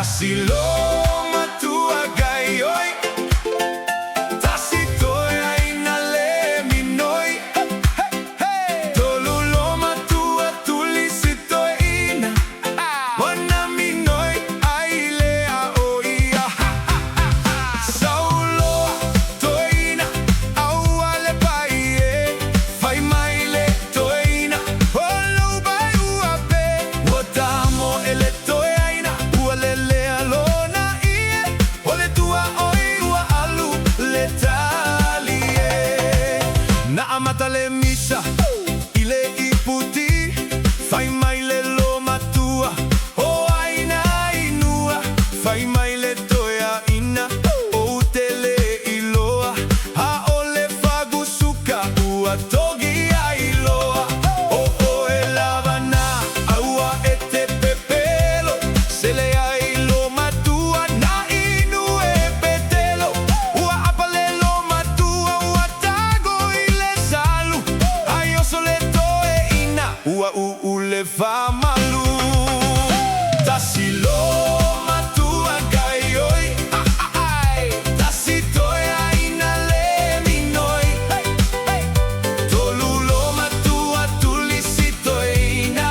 Tasiloma tua gaioy, tasitoy ay naleminoy. Toluloma tua tulisitoy ina, wanaminoy ay lea oia. Saulo toina, awale paie, fai maile toina, olo bai uape, wotamo ele toina, ualele. Matale misa, ile iputi, fai mai le loma tua, o aina inua, fai mai le toia ina, o tele iloa, a ole fagusuka, ua togi a iloa, o elavana, aua ete pepelo, se le a iloma tua, na inu e petelo, ua apale loma tua, ua tago ile ua ule fa malu. Tasiloma tua gaioy, tasitoy ay naleminoy. Toluloma tua tulisitoy na,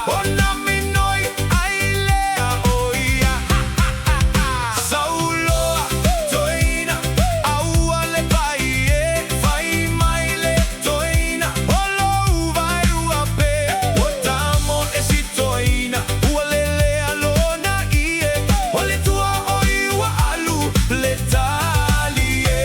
wanaminoy ay lea oia. Saulo toina, awale paie, fai maile toina, olo vai uape, wotamo esitoina, ualele alona ie, wale tua oiwa alu letalie.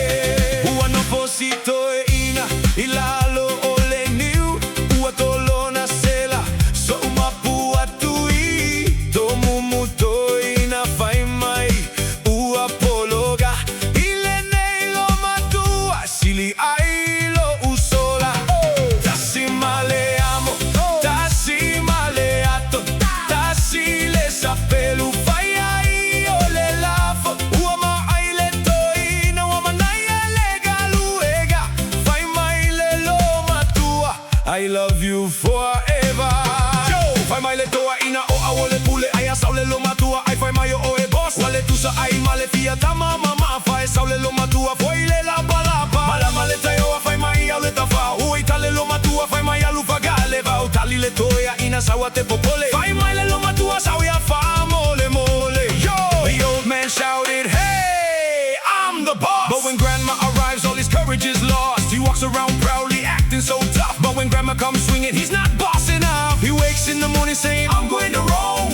Uanopo sitoina, ilalo ole niu, uatolona sela, so umapua tui, tomumu toina fai mai, uapologa, ile neilo matua, sili ailo usola. Tasimaleamo, tasimaleato, tasile sapelu, fai ai ole lafo, uama aile toina, uama naya lega luega, fai mai le loma tua, I love you forever. Yo, fai mai le toa ina o awole pule, aya saule loma tua, ai fai mai o e boss, wale tusa ai male fia tama mama, fai saule loma tua, foi le la palapa, mala male tayo fai mai ale tafa, ui tale loma tua, fai mai alu fagale, va tali le toya ina sawate popole, fai mai le loma tua, sawia fa mole mole. Yo, the old man shouted, hey, I'm the boss. But when grandma arrives, all his courage is lost. He walks around proudly, acting so tough. But when grandma comes swinging, he's not boss enough. He wakes in the morning saying, I'm going to Rome.